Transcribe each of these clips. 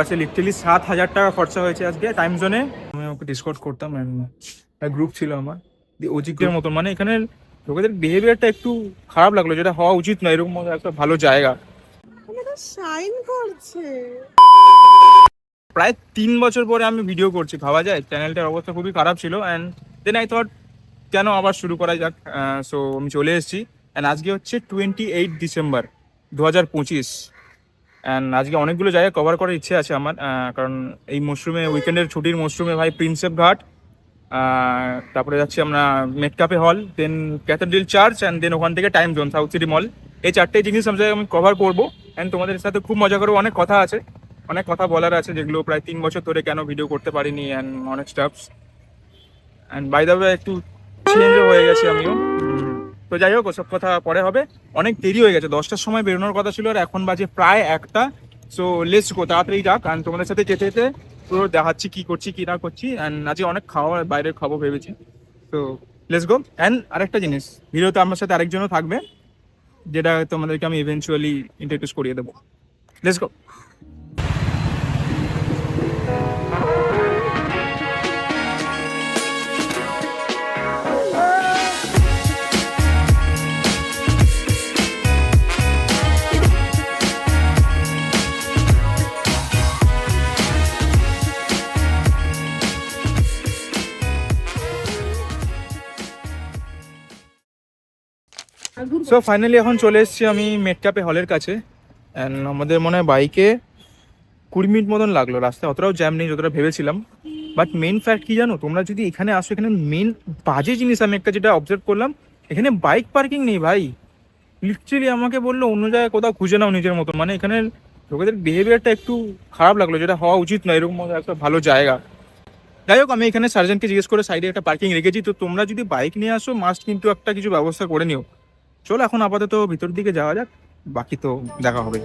আছে লিটারালি 7,000 টাকা খরচা হয়েছে আজকে টাইম জোনে। আমি ওকে ডিসকস করতাম গ্রুপ ছিল আমার ওজিকের মতন, মানে এখানে লোকেদের বিহেভিয়ারটা একটু খারাপ লাগলো, যেটা হওয়া উচিত নয়। এরকম একটা ভালো জায়গা শাইন করছে। প্রায় 3 বছর পরে আমি ভিডিও করছি, ভাবা যায়। চ্যানেলটার অবস্থা খুবই খারাপ ছিল অ্যান্ড দেন আই থট কেন আবার শুরু করা যাক। সো আমি চলে এসেছি অ্যান্ড আজকে হচ্ছে 28 ডিসেম্বর 2025 অ্যান্ড আজকে অনেকগুলো জায়গায় কভার করার ইচ্ছে আছে আমার, কারণ এই মরশুমে উইকেন্ডের ছুটির মরশুমে ভাই প্রিন্সেপ ঘাট, তারপরে যাচ্ছি আমরা মেটকাপে হল, দেন ক্যাথেড্রাল চার্চ অ্যান্ড দেন ওখান থেকে টাইম জোন সাউথ সিটি মল। এই 4টে জিনিস আমি কভার করবো অ্যান্ড তোমাদের সাথে খুব মজা করবো। অনেক কথা আছে, অনেক কথা বলার আছে, যেগুলো প্রায় 3 বছর ধরে কেন ভিডিও করতে পারিনি অ্যান্ড অনেক stuffs. And by the way একটু চেঞ্জও হয়ে গেছে আমিও। তো যাই হোক, ওসব কথা পরে হবে। অনেক দেরি হয়ে গেছে, 10টার সময় বেরোনোর কথা ছিল আর এখন বাজে প্রায় 1টা। সো লেটস গো, তাড়াতাড়ি যাক। অ্যান্ড তোমাদের সাথে যেতে যেতে পুরো দেখাচ্ছি কি করছি কি না করছি। অ্যান্ড আজকে অনেক খাওয়া বাইরে খাবো ভেবেছি। তো লেটস গো। অ্যান্ড আরেকটা জিনিস, ভিডিওতে আমার সাথে আরেকজনও থাকবে, যেটা তোমাদেরকে আমি ইভেনচুয়ালি ইন্ট্রোডিউস করিয়ে দেবো। Let's go. সো ফাইনালি এখন চলে এসেছি আমি মেটকাপে হলের কাছে। অ্যান্ড আমাদের মনে হয় বাইকে 20 মিনিট মতন লাগলো, রাস্তায় অতটাও জ্যাম নেই যতটা ভেবেছিলাম। বাট মেন ফ্যাক্ট কি জানো, তোমরা যদি এখানে আসো, এখানে মেন বাজে জিনিস আমি একটা যেটা অবজার্ভ করলাম, এখানে বাইক পার্কিং নেই ভাই। লিটারালি আমাকে বললো অন্য জায়গায় কোথাও খুঁজে নাও নিজের মতো, মানে এখানে লোকেদের বিহেভিয়ারটা একটু খারাপ লাগলো, যেটা হওয়া উচিত নয়। এরকম একটা ভালো জায়গা। যাই হোক, আমি এখানে সার্জেনকে জিজ্ঞেস করে সাইডে একটা পার্কিং রেখেছি। তো তোমরা যদি বাইক নিয়ে আসো মাস্ট কিন্তু একটা কিছু ব্যবস্থা করে নিও। চলো এখন আপাতত ভিতর দিকে যাওয়া যাক, বাকি তো দেখা হবে।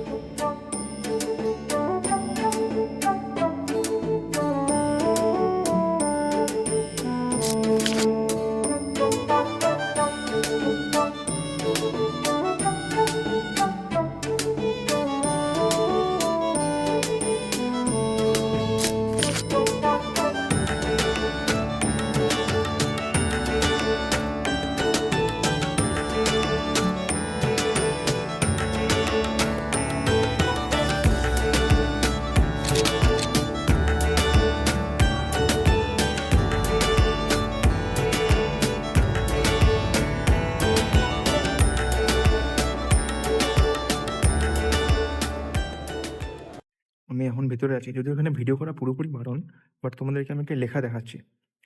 আমি এখন ভেতরে আছি, যদিও এখানে ভিডিও করা পুরোপুরি বারণ, বাট তোমাদেরকে আমি একটা লেখা দেখাচ্ছি।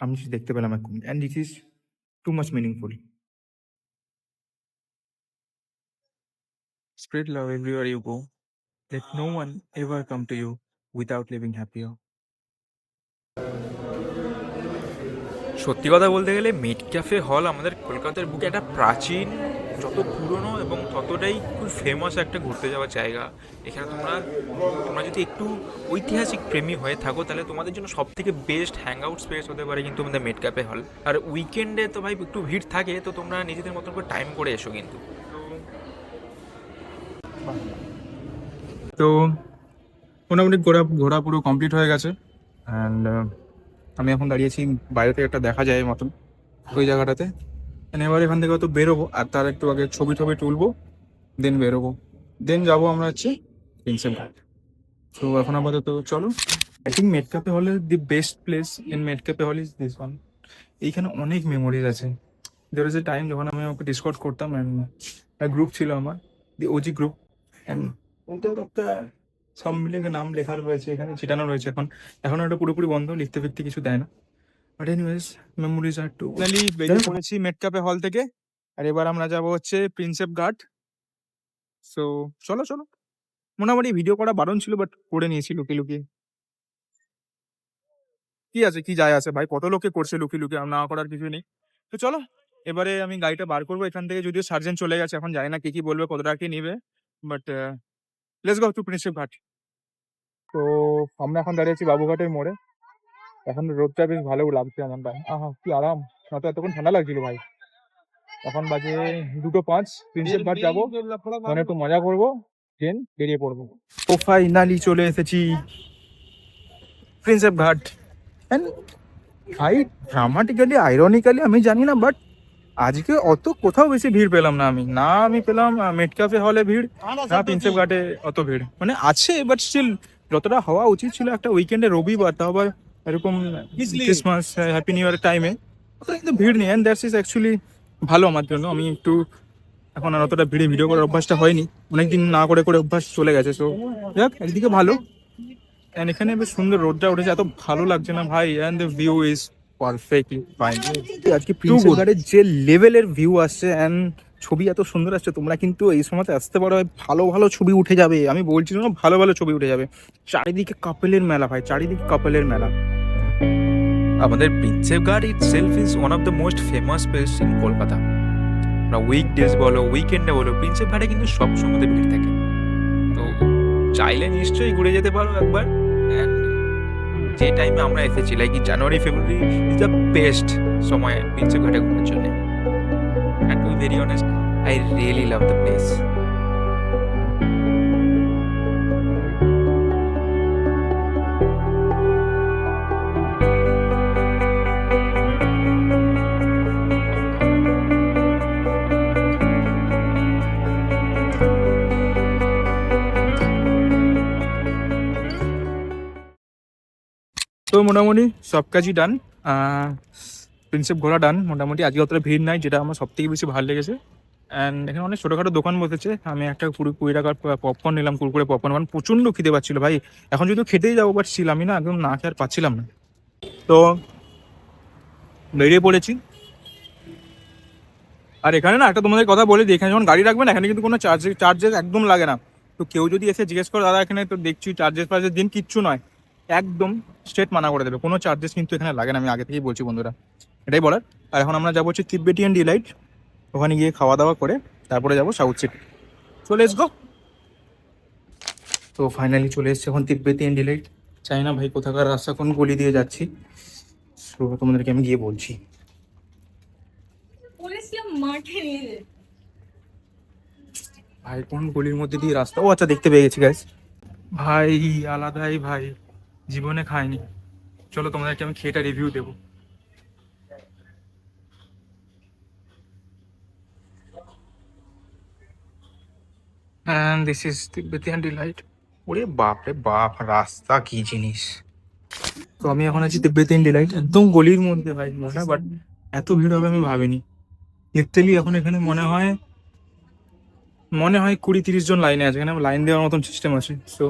আমি just দেখতে পেলাম এখন, and this is too much meaningful. Spread love everywhere you go. Let no one ever come to you without living happier. সত্যি কথা বলতে গেলে মেটক্যাফে হল আমাদের কলকাতার বুকে একটা প্রাচীন, যত পুরনো এবং ততটাই খুব ফেমাস একটা ঘুরতে যাওয়ার জায়গা। এখানে তোমরা তোমরা যদি একটু ঐতিহাসিক প্রেমী হয়ে থাকো তাহলে তোমাদের জন্য সব থেকে বেস্ট হ্যাং আউট স্পেস হতে পারে কিন্তু আমাদের মেটক্যাফে হল। আর উইকেন্ডে তো ভাই একটু ভিড় থাকে, তো তোমরা নিজেদের মতন করে টাইম করে এসো কিন্তু। তো মোটামুটি ঘোরা ঘোরা পুরো কমপ্লিট হয়ে গেছে অ্যান্ড আমি এখন দাঁড়িয়েছি বাইরে থেকে একটা দেখা যায় মতন ওই জায়গাটাতে। এবার এখান থেকে হয়তো বেরোবো, আর তার একটু আগে ছবি টবি তুলবো, দেন বেরোবো, দেন যাবো আমরা হচ্ছে প্রিন্সেপ ঘাট। তো এখন আপাতত চলো। I think Metcalfe Hall is the best place in Metcalfe Hall is this one. এইখানে অনেক মেমোরিজ আছে। দের ইজ এ টাইম যখন আমি ওকে ডিসকস করতাম অ্যান্ড গ্রুপ ছিল আমার, দি ওজি গ্রুপ। অ্যান্ড ওটা একটা সব মিলে নাম লেখা রয়েছে, এখানে ছিটানো রয়েছে। এখন ওটা পুরোপুরি বন্ধ, লিখতে ফিখতে কিছু দেয় না। But anyways, memories are too. Finally বেরিয়ে পড়েছি মেটকাপে হল থেকে, আর এবার আমরা যাবো হচ্ছে প্রিন্সেপ ঘাট। সো চলো চলো। মোটামুটি ভিডিও করা বারণ ছিল, বাট করে নিয়েছি লুকিয়ে লুকিয়ে। কি আছে, কি যায় আছে ভাই, কত লোকে করছে লুকিয়ে লুকিয়ে, না করার কিছু নেই। তো চলো, এবারে আমি গাড়িটা বার করবো এখান থেকে। যদিও সার্জেন্ট চলে গেছে, এখন জানি না কি বলবে, কত টাকা কি নিবে, but let's go to Prinsep ঘাট। তো আমরা এখন দাঁড়িয়েছি বাবুঘাটের মোড়ে। এখন রোদটা বেশ ভালো লাগছে আমার ভাই, আহা কি আরাম। না তো এতক্ষণ ঠান্ডা লাগছিল ভাই। এখন বাজে 2:05, প্রিন্সেপ ঘাট যাবো, ওখানে একটু মজা করবো, দেন বেরিয়ে পড়বো। ও ফাইনালি চলে এসেছি প্রিন্সেপ ঘাট। অ্যান্ড ভাই ড্রামাটিক্যালি আইরনিক্যালি আমি জানি না, বাট আজকে অত কোথাও বেশি ভিড় পেলাম না আমি। না আমি পেলাম মেট ক্যাফে হলে ভিড়, না প্রিন্সেপ ঘাটে অত ভিড়। মানে আছে বাট স্টিল যতটা হওয়া উচিত ছিল একটা উইকেন্ডে, রবিবার, তাও আবার এরকম ক্রিসমাস হ্যাপি নিউ ইয়ারের টাইমে অত কিন্তু ভিড় নেই। অ্যান্ড দ্যাটস ইজ অ্যাকচুয়ালি ভালো আমার জন্য। আমি একটু এখন আর অতটা ভিড়ে ভিডিও করার অভ্যাসটা হয়নি, অনেকদিন না করে করে অভ্যাস চলে গেছে। সো যাক, একদিকে ভালো। অ্যান্ড এখানে বেশ সুন্দর রোদটা উঠেছে, এত ভালো লাগছে না ভাই। And the view is perfectly fine. আজকে প্রিন্সেপ ঘাটের যে লেভেলের ভিউ আসছে অ্যান্ড ছবি এত সুন্দর আসছে, তোমরা কিন্তু এই সময়তে আসতে পারো, ভালো ভালো ছবি উঠে যাবে। আমি বলছি না, ভালো ভালো ছবি উঠে যাবে। চারিদিকে কাপেলের মেলা ভাই, চারিদিকে কাপেলের মেলা। আমাদের প্রিন্সেপ ঘাট itself is one of the most famous place in Kolkata. আমরা উইকডেজ বলো উইকেন্ডে বলো, প্রিন্সেপ ঘাটে কিন্তু সব সময়তে ভিড় থাকে। তো চাইলে নিশ্চয়ই ঘুরে যেতে পারো একবার। অ্যান্ড যে টাইমে আমরা এসেছি like January February is the best সময় প্রিন্সেপ ঘাটে ঘোরার জন্য। And to be very honest, I really love the place. তো মোটামুটি সব কাজই ডান, প্রিন্সেপ ঘোরা ডান মোটামুটি। আজকে অতটা ভিড় নাই, যেটা আমার সব থেকে বেশি ভালো লেগেছে। অ্যান্ড এখানে অনেক ছোটোখাটো দোকান বসেছে। আমি একটা 20 টাকার পপকর্ন নিলাম, কুরকুরে পপকর্ন, কারণ প্রচণ্ড খিদে পাচ্ছিল ভাই। এখন যদিও খেতেই যাবো, বাট ছিল আমি না একদম না খেয়ে আর পাচ্ছিলাম না। তো বেরিয়ে পড়েছি। আর এখানে না একটা তোমাদের কথা বলে দিই, এখানে যখন গাড়ি রাখবে না, এখানে কিন্তু কোনো চার্জেস একদম লাগে না। তো কেউ যদি এসে জিজ্ঞেস করে দাদা এখানে তো দেখছি চার্জেস দিন, কিচ্ছু নয়, একদম স্ট্রেট মানা করে দেবে, কোনো চার্জেস কিন্তু এখানে লাগে না। আমি আগে থেকেই বলছি বন্ধুরা, এটাই বলার। আর এখন আমরা যাবো হচ্ছে তিব্বেটিয়ান ডিলাইট, ওখানে গিয়ে খাওয়া দাওয়া করে তারপরে যাবো সাউথ সিটি। চলে এসগো। তো ফাইনালি চলে এসছে এখন তিব্বেটিয়ান ডিলাইট। চাই না ভাই কোথাকার রাস্তা কোন গলি দিয়ে যাচ্ছি, তো তোমাদেরকে আমি গিয়ে বলছি। ভাই কোন গলির মধ্যে দিয়ে রাস্তা, ও আচ্ছা দেখতে পেয়ে গেছি গাইস। ভাই আলাদাই ভাই, জীবনে খাইনি। চলো তোমাদেরকে আমি খেয়েটা রিভিউ দেবো। And this is Tibetan Delight. ওরে বাপ রে বাপ, রাস্তা কি জিনিস। তো আমি এখন আছি তিব্বেতিয়ান ডিলাইট, একদম গলির মধ্যে ভাই মোটা, বাট এত ভিড় হবে আমি ভাবিনি। লিটারালি এখন এখানে মনে হয় 20-30 জন লাইনে আছে। এখানে লাইন দেওয়ার মতন সিস্টেম আছে। সো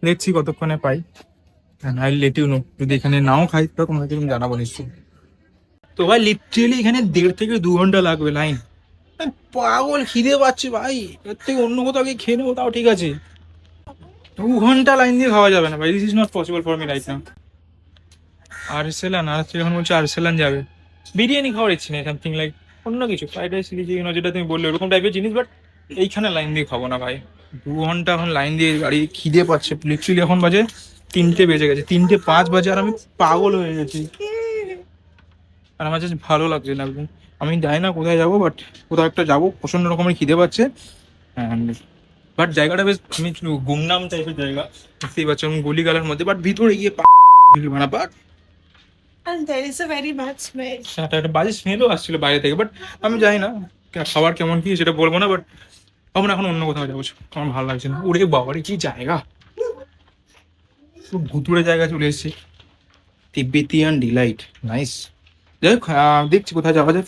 দেখছি কতক্ষণে পাই, আই লেট ইউ নো। যদি এখানে নাও খাই তো তোমাকে আমি জানাবো নিশ্চয়ই। তো ভাই লিটারালি এখানে 1.5 থেকে 2 ঘন্টা লাগবে লাইন। পাগল খিদে পাচ্ছে ভাই, এর থেকে অন্য কোথাও গিয়ে খেয়ে নেবো তাও ঠিক আছে, 2 ঘন্টা লাইন দিয়ে খাওয়া যাবে না ভাই। This is not possible for me right now. Arsalan এখন বলছে আর্সেলান যাবে। বিরিয়ানি খাওয়ার ইচ্ছে নেই, সামথিং লাইক অন্য কিছু, ফ্রাইড রাইস, চিলি চিকেন, যেটা তুমি বললে ওরকম টাইপের জিনিস। বাট এইখানে লাইন দিয়ে খাবো না ভাই, 2 ঘন্টা এখন লাইন দিয়ে গাড়ি। খিদে পাচ্ছে লিটারালি, এখন বাজে 3টে বেজে গেছে, 3:05 বাজে, আর আমি পাগল হয়ে গেছি। আর আমার জাস্ট ভালো লাগছে না একদম। আমি জানি না কোথায় যাবো, বাট কোথাও একটা যাবো, প্রচন্ড রকমের খিদে পাচ্ছে। বাট জায়গাটা বেশ, আমি গুমনাম টাইপের জায়গা, বুঝতেই পারছো, গলি গালার মধ্যে। বাট ভিতরে গিয়ে বানা, but And there is a very bad smell. একটা বাজে স্মেলও আসছিল বাইরে থেকে। বাট আমি জানি না খাবার কেমন কি সেটা বলবো না, বাট আমরা এখন অন্য কোথাও যাবো, আমার ভালো লাগছে না। ওরে বাবারে কি জায়গা, খুব ভুতুড়ে জায়গা চলে এসেছি। Tibetan Delight, nice. যাই হোক, দেখছি কোথায় যাওয়া যায়।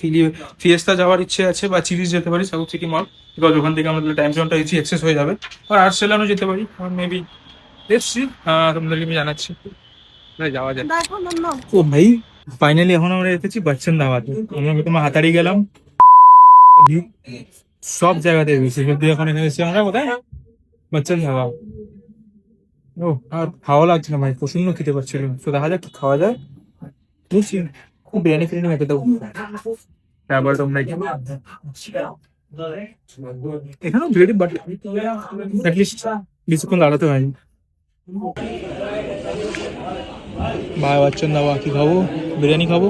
ফিয়েস্তা যাওয়ার ইচ্ছে আছে, বা চিলিজ যেতে পারি, সাউথ সিটি মল, বিকজ ওখান থেকে আমাদের টাইম জোনটা ইজি এক্সেস হয়ে যাবে। আর আর্সেলানও যেতে পারি, মেবি দেখছি, তোমাদেরকে আমি জানাচ্ছি যাওয়া যায়। দেখো না, ও ভাই ফাইনালি এখন আমরা এসেছি বাচ্চান ধাবাতে। আমরা প্রথমে হাতাড়ি গেলাম, সব জায়গাতে গেছি, কিন্তু এখন এখানে এসেছি আমরা কোথায়, বাচ্চান ধাবা। ও আর খাওয়া লাগছে না ভাই, প্রচন্ড খেতে পারছিল। তো দেখা যাক কি খাওয়া যায়, বুঝছি। খুব বিরিয়ানি ফিরিয়ানি খেতে দেবো, তারপর তোমরা এখানেও ভিড়, বাট অ্যাটলিস্ট কিছুক্ষণ দাঁড়াতে হয়। ভাই বাচ্চান ধাবা, কি খাবো? বিরিয়ানি খাবো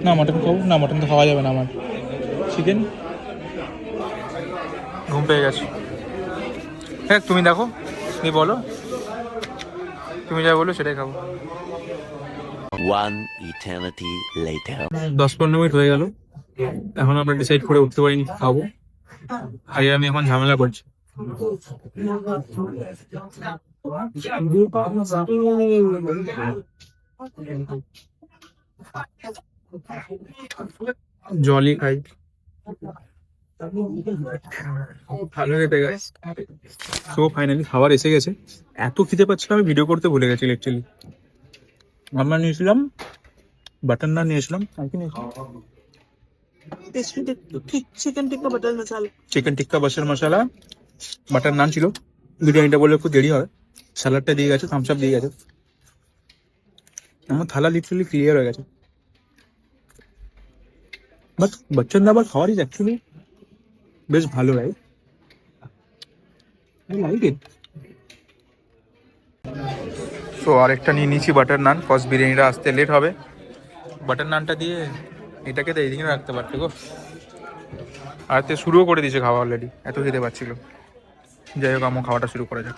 না মাটন খাবো? না মাটন তো খাওয়া যাবে না আমার, চিকেন। ঘুম পেয়ে গেছে। হ্যাঁ তুমি দেখো, তুমি বলো। তুমি যা বলো সেটাই খাবো। 1 eternity later. 10-15 মিনিট হয়ে গেল, এখন আমরা ডিসাইড করে উঠতে পারিনি কি খাবো। আর আমি এখন ঝামেলা করছি। জলই খাই, ভালো খেতে গাইস। তো ফাইনালি খাবার এসে গেছে। এত খিদে পাচ্ছিল আমি ভিডিও করতে ভুলে গেছি অ্যাকচুয়ালি। আমরা নিয়েছিলাম বাটার নান, নিয়েছিলাম আর কি নিয়েছিলাম, চিকেন টিক্কা বাটার মশলা। চিকেন টিক্কা বাটার মশলা, বাটার নান ছিল। বিরিয়ানিটা বলে একটু দেরি হয়, স্যালাডটা দিয়ে গেছে, থামস আপ দিয়ে গেছে। আমার থালা লিটারালি ক্লিয়ার হয়ে গেছে। বাট বচ্চন দাবার খাওয়ার ইজ অ্যাকচুয়ালি বেশ ভালো, right? I like it. So আরেকটা নিয়ে নিয়েছি বাটার নান, ফার্স্ট বিরিয়ানিটা আসতে লেট হবে। বাটার নানটা দিয়ে এটাকে তো এইদিকে রাখতে পারতে গো। আর তে শুরুও করে দিয়েছে খাওয়া অলরেডি, এত খেতে পাচ্ছিল। যাই হোক, আমার খাওয়াটা শুরু করা যাক।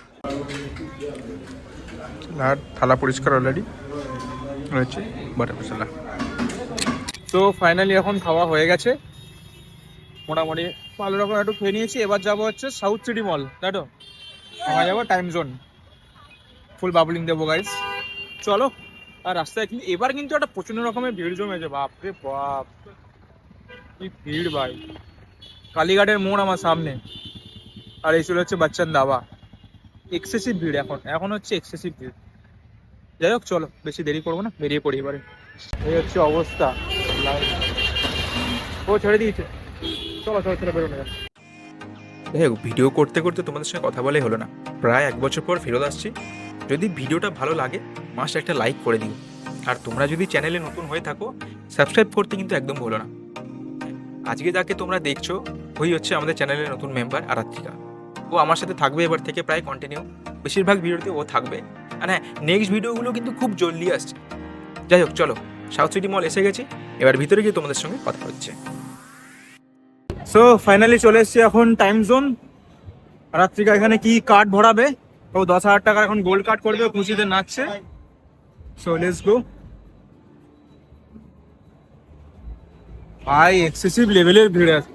আর থালা পরিষ্কার অলরেডি রয়েছে বাটার মশলা। তো ফাইনালি এখন খাওয়া হয়ে গেছে, মোটামুটি ভালো রকম একটু খেয়ে নিয়েছি। এবার যাবো হচ্ছে সাউথ সিটি মল, তাই তো? আমরা যাবো টাইম জোন, ফুল বাবলিং দেবো গাইস, চলো। আর রাস্তায় কিন্তু এবার কিন্তু একটা প্রচন্ড রকমের ভিড় জমেছে, বাপরে বাপ কি ভিড় ভাই। কালীঘাটের মোড় আমার সামনে, আর এই চলে হচ্ছে বাচ্চান দাবা। এক্সেসিভ ভিড়, এখন হচ্ছে এক্সেসিভ ভিড়। যাই হোক চলো, বেশি দেরি করবো না, বেরিয়ে পড়ি এবারে। এই হচ্ছে অবস্থা, ও ছেড়ে দিয়েছে। চলো চলো চলো, বেরোনো যাক। যাই হোক, ভিডিও করতে করতে তোমাদের সঙ্গে কথা বলাই হলো না। প্রায় 1 বছর পর ফেরত আসছি। যদি ভিডিওটা ভালো লাগে মাস্ট একটা লাইক করে দিও। আর তোমরা যদি চ্যানেলে নতুন হয়ে থাকো সাবস্ক্রাইব করতে কিন্তু একদম ভুলো না। আজকে যাকে তোমরা দেখছো ওই হচ্ছে আমাদের চ্যানেলের নতুন মেম্বার আরাত্রিকা। ও আমার সাথে থাকবে এবার থেকে প্রায় কন্টিনিউ, বেশিরভাগ ভিডিওতে ও থাকবে। আর হ্যাঁ, নেক্সট ভিডিওগুলো কিন্তু খুব জলদি আসছে। যাই হোক চলো, সাউথ সিটি মল এসে গেছি, এবার ভিতরে গিয়ে তোমাদের সঙ্গে কথা হচ্ছে। সো ফাইনালি চলে এসেছি এখন টাইম জোন। রাত্রিকা এখানে কি কার্ড ভরাবে, ও 10,000 টাকার এখন গোল্ড কার্ড করবে, খুশিতে নাচছে। So let's go. ভাই এক্সেসিভ লেভেলের ভিড় আছে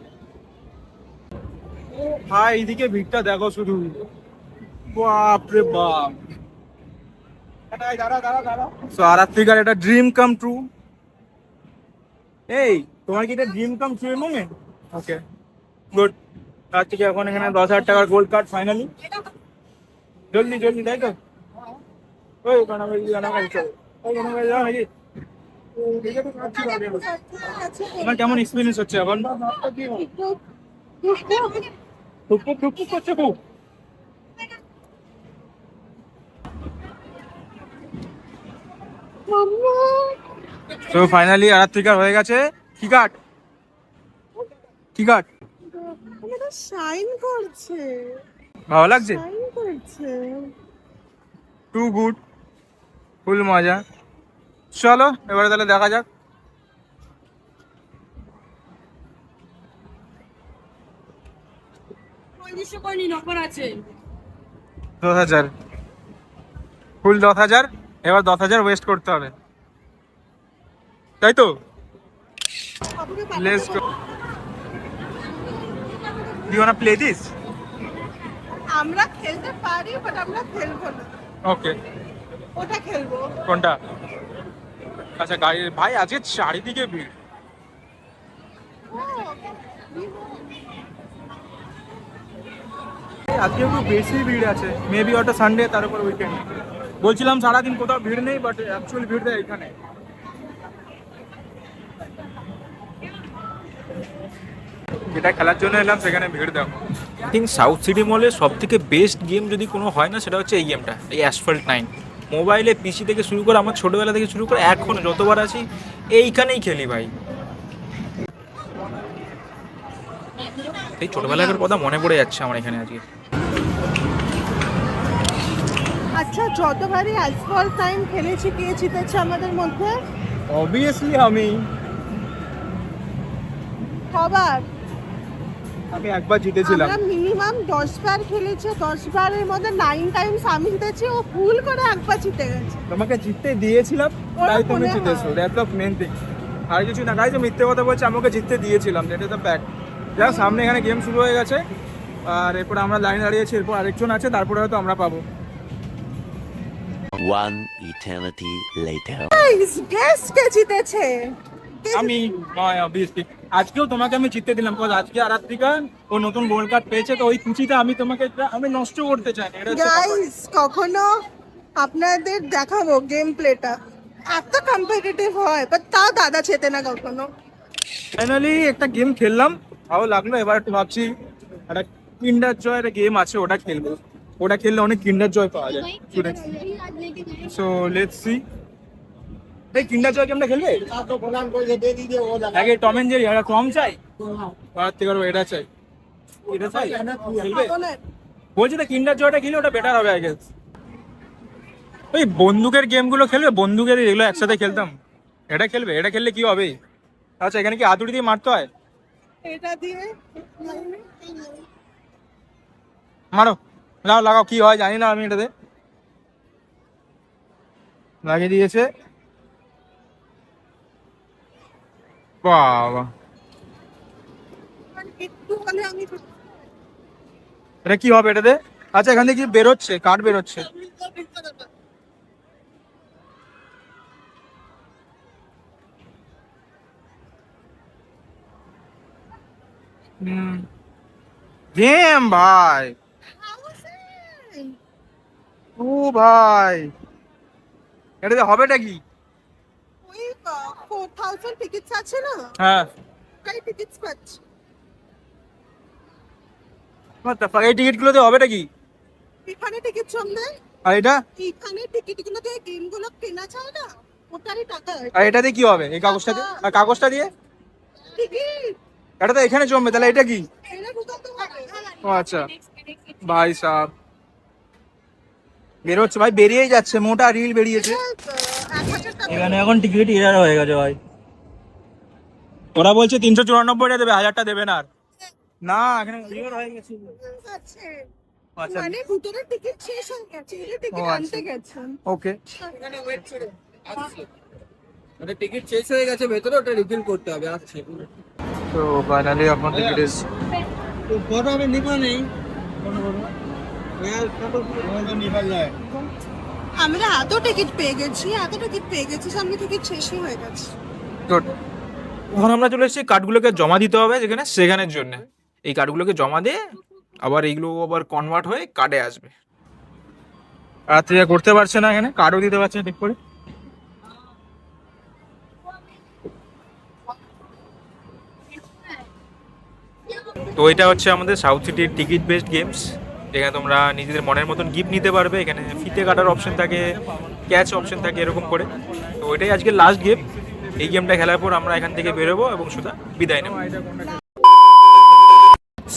ভাই, এইদিকে ভিড়টা দেখো শুধু, বাপরে বাপ। সো আরাত্রিকার এটা ড্রিম কাম ট্রু। এই তোমার কি এটা dream come true moment? Okay good. তার থেকে এখন এখানে 10,000 টাকার গোল্ড কার্ড ফাইনালি। জলদি জলদি, তাই তো? ওই গানা বাজি, গানা বাজি, চলো। ওই গানা বাজি যাও নাকি? তোমার কেমন এক্সপিরিয়েন্স হচ্ছে এখন? টুকটুক টুকটুক করছে খুব। তো ফাইনালি আরাত্রিকার হয়ে গেছে কি কার্ড, কি কার্ড। এটা শাইন করছে, ভালো লাগছে, শাইন করছে। টু গুড, ফুল মজা। চলো এবারে তাহলে দেখা যাক। আছে 10,000, ফুল 10,000। এবার 10,000 ওয়েস্ট করতে হবে, তাই তো? Let's go. You want to play this? আমরা খেলতে পারি, বাট আমরা খেলবো না। ওকে, ওটা খেলবো। কোনটা? আচ্ছা গাড়ি ভাই, আজকে চারিদিকে ভিড়। আজকে একটু বেশি ভিড় আছে, মেবি ওটা সানডে, তার উপর উইকেন্ড। বলছিলাম সারাদিন কোথাও ভিড় নেই, বাট অ্যাকচুয়ালি ভিড় দেয় এখানে। যেটা খেলার জন্য এলাম সেখানে ভিড় দেখো। আই থিঙ্ক সাউথ সিটি মলে সব থেকে বেস্ট গেম যদি কোনো হয় না, সেটা হচ্ছে এই গেমটা, এই অ্যাসফল্ট 9। মোবাইলে পিসি থেকে শুরু করে, আমার ছোটোবেলা থেকে শুরু করে এখনও যতবার আছি এইখানেই খেলি ভাই। এই ছোটোবেলাকার কথা মনে পড়ে যাচ্ছে আমার এখানে আজকে। আচ্ছা, যতবারই অ্যাসফল্ট টাইম খেলেছি, কে জিতেছে আমাদের মধ্যে? অবভিয়াসলি আমি। সবার আমি একবার জিতেছিলাম। আমরা মিনিমাম 10 বার খেলেছি, 10 বারের মধ্যে 9 টাইমস আমি জিতেছি, ও ভুল করে একবার জিতে গেছে। তোমাকে জিততে দিয়েছিলাম ওরা তাই তুমি মনে জিতেছো, হয়। That's the main thing. আর কিছু না গাইজ, মিথ্যে কথা বলছি, আমাকে জিততে দিয়েছিলাম, দ্যাট ইজ দ্য ফ্যাক্ট। যাক, সামনে এখানে গেম শুরু হয়ে গেছে, আর এরপর আমরা লাইন দাঁড়িয়েছি, এরপর আরেকজন আছে, তারপরে হয়তো আমরা পাবো। One eternity later. Guys, guess কে জিতেছে? আমি অবভিয়াসলি আজকেও তোমাকে আমি জিততে দিলাম, কারণ আজকে আরাত্রিকা ও নতুন গোল্ড কার্ড পেয়েছে, তো ওই খুশিতে আমি তোমাকে আমি নষ্ট করতে চাই না, এটা হচ্ছে ব্যাপার। গাইস, কখনো আপনাদের দেখাবো গেম প্লেটা এত কম্পিটিটিভ হয়, বাট তাও দাদা জেতে না কখনো। ফাইনালি একটা গেম খেললাম, ভালো লাগলো। এবার একটু ভাবছি একটা কিন্ডার জয়ের গেম আছে, ওটা খেলবো। ওটা খেললে অনেক কিন্ডার জয় পাওয়া যায় শুনেছি। So let's see. এই কিন্ডার জয় গেমটা খেলবে? আগে টম এন্ড জেরি, এটা টম চাই, আর থেকে এটা চাই, এটা চাই, খেলবে? বলছি তো কিন্ডার জয়টা খেলে ওটা বেটার হবে আই গেস। ওই বন্দুকের গেমগুলো খেলবে, বন্দুকের এগুলো একসাথে খেলতাম। এটা খেলবে? এটা খেললে কি হবে? আচ্ছা, এখানে কি হাতুড়ি দিয়ে মারতে হয়? এটা দিয়ে মারো, লাগাও লাগাও, কি হয় জানি না আমি। এটাতে লাগিয়ে দিয়েছে, বাবা। একটু হলে আমি এটা কি হবে এটাতে? আচ্ছা, এখান থেকে কি বেরোচ্ছে, কাঠ বেরোচ্ছে। গেম ভাই, ও ভাই, এটাতে হবেটা কি? ওই 4000 টিকিটস আছে না, হ্যাঁ, তাই টিকিটস পাচ্ছি। what the fuck, এই টিকিটগুলোতে হবেটা কি? এখানে টিকিট জমবে, আর এটা? এখানে টিকিটগুলো দিয়ে গেমগুলো কেনা যায় না, ওটারই টাকা। আর এটাতে কি হবে, এই কাগজটা দিয়ে? আর কাগজটা দিয়ে টিকিট এটা তো এখানে জমবে, তাহলে এটা কি? এটা ঢুকাতে হবে। ও আচ্ছা, ভাই সাহ, বেরোচ্ছে ভাই, বেরিয়েই যাচ্ছে, মোটা রিল বেরিয়েছে। 1000 টাকা এখানে এখন টিকিট ইয়ার হয়ে গেছে ভাই। ওরা বলছে 394টা দেবে, 1000টা দেবে না আর। না, এখানে ইয়ার হয়ে গেছে। আছে, আচ্ছা, মানে ভিতরে টিকিট শেষ হয়ে গেছে, এটা টিকিট ও আচ্ছা। আনতে গেছেন। ওকে। ওটা টিকিট শেষ হয়ে গেছে ভেতরে, ওটা রিফিল করতে হবে, আসছে। তো ফাইনালি আপনার টিকিট ইজ ফটো আমি নিব নেই। আমরা এত টিকিট পেয়ে গেছি, সামনে টিকিট শেষই হয়ে গেছে। গুড। এখন আমরা চলে এসেছি কার্ডগুলোকে জমা দিতে হবে যেখানে, সেখানের জন্য। এই কার্ডগুলোকে জমা দিয়ে আবার এইগুলো আবার কনভার্ট হয়ে কার্ডে আসবে। আর তুই করতে পারছে না, এখানে কার্ডও দিতে পারছে না ঠিক করে। তো এটা হচ্ছে আমাদের সাউথ সিটির টিকিট বেসড গেমস, যেখানে তোমরা নিজেদের মনের মতন গিফট নিতে পারবে। এখানে ফিতে কাটার অপশন থাকে, ক্যাচ অপশন থাকে, এরকম করে। তো এটাই আজকে লাস্ট গেম। এই গেমটা খেলার পর আমরা এখান থেকে বেরোবো এবং সুদা বিদায় নেব।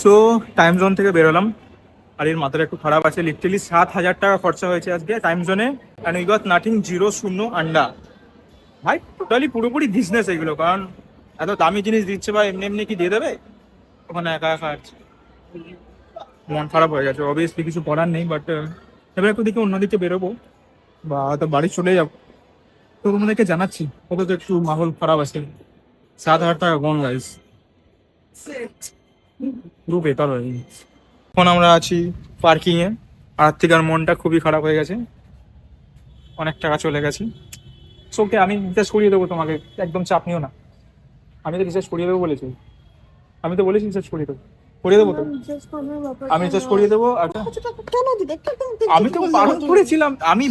সো টাইম জোন থেকে বেরোলাম, আর এর মাথাটা একটু খারাপ আছে। লিটারালি 7,000 টাকা খরচা হয়েছে আজকে টাইম জোনে, অ্যান্ড উই গট নাথিং, 0 আন্ডা। ভাই টোটালি পুরোপুরি বিজনেস এগুলো, কারণ এত দামি জিনিস দিচ্ছে বা এমনি এমনি কি দিয়ে দেবে ওখানে একা একা আছে। মন খারাপ হয়ে গেছে, অবভিয়াসলি কিছু করার নেই। বাট এবার একটু দিকে অন্যদিকে বেরোবো বা হয়তো বাড়ি চলে যাবো, তো তোমাদেরকে জানাচ্ছি। ওটা তো একটু মাহল খারাপ আছে। 7,000 টাকা কোন গাইস, পুরো বেকার হয়ে গেছে। এখন আমরা আছি পার্কিং এ, আর থেকে আর মনটা খুবই খারাপ হয়ে গেছে, অনেক টাকা চলে গেছে। ওকে, আমি রিচার্জ করিয়ে দেবো তোমাকে, একদম চাপ নিও না। আমি তো রিচার্জ করিয়ে দেবো বলেছি, আমি তো বলেছি রিচার্জ করিয়ে দেবো, করিয়ে দেবো তো। আমি রিচার্জ করিয়ে দেবো। আচ্ছা, কেন দিবে? আমি তো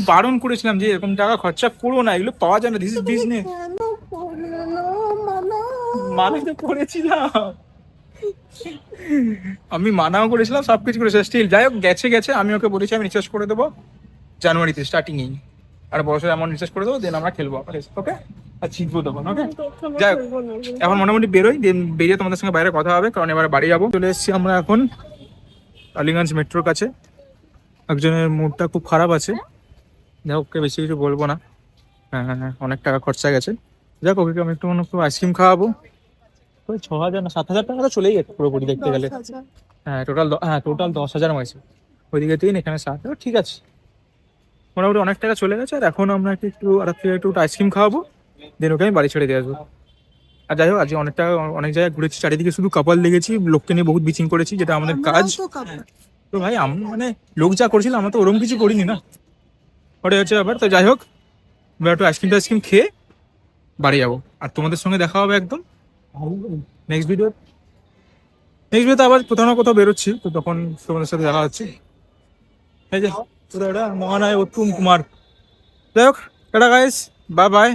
বারণ করেছিলাম যে এরকম টাকা খরচা করো না, এগুলো পাওয়া যায় না, দিস ইজ বিজনেস। মানা তো করেছিলাম, আমি মানাও করেছিলাম, সবকিছু করেছিলাম, স্টিল যাই হোক, গেছে। আমি ওকে বলেছি আমি রিচার্জ করে দেবো জানুয়ারিতে স্টার্টিংয়েই, আর বছর এমন রিচার্জ করে দেবো, দেন আমরা খেলবো। ওকে, আর জিতবো তখন। ওকে, যাই হোক, এখন মোটামুটি বেরোই, দেন বেরিয়ে তোমাদের সঙ্গে বাইরে কথা হবে, কারণ এবার বাড়ি যাবো। চলে এসেছি আমরা এখন টালিগঞ্জ মেট্রোর কাছে। একজনের মুডটা খুব খারাপ আছে, যাই হোক, ওকে বেশি কিছু বলবো না। হ্যাঁ, অনেক টাকা খরচা গেছে। যাক, ওকে আমি একটু আইসক্রিম খাওয়াবো, 6,000 না 7,000 টাকা তো চলেই গেছে পুরোপুরি দেখতে গেলে। 10,000 টোটাল 10,000 হয়েছে ওইদিকে 3 এখানে 7, ঠিক আছে মোটামুটি অনেক টাকা চলে গেছে। আর এখন আমরা একটু আইসক্রিম খাওয়াবো, দেন ওকে আমি বাড়ি ছেড়ে দিয়ে আসবো। আর যাই হোক আজকে অনেক জায়গায় ঘুরেছি, চারিদিকে শুধু কাপাল দেখেছি, লোককে নিয়ে বহুত বিচিং করেছি, যেটা আমাদের কাজ। আমরাও তো couple। তো ভাই আমি মানে লোক যা করছিল আমরা তো ওরকম কিছু করিনি না, ওটাই হচ্ছে ব্যাপার। তো যাই হোক এবার একটু আইসক্রিম খেয়ে বাড়ি যাবো, আর তোমাদের সঙ্গে দেখা হবে একদম নেক্সট ভিডিওতে আবার কোথাও না কোথাও বেরোচ্ছি, তো তখন তোমাদের সাথে দেখা হচ্ছে। এই যে ওটা মহানায় উত্তম কুমার। যাই হোক টাটা গাইস, বাই বাই।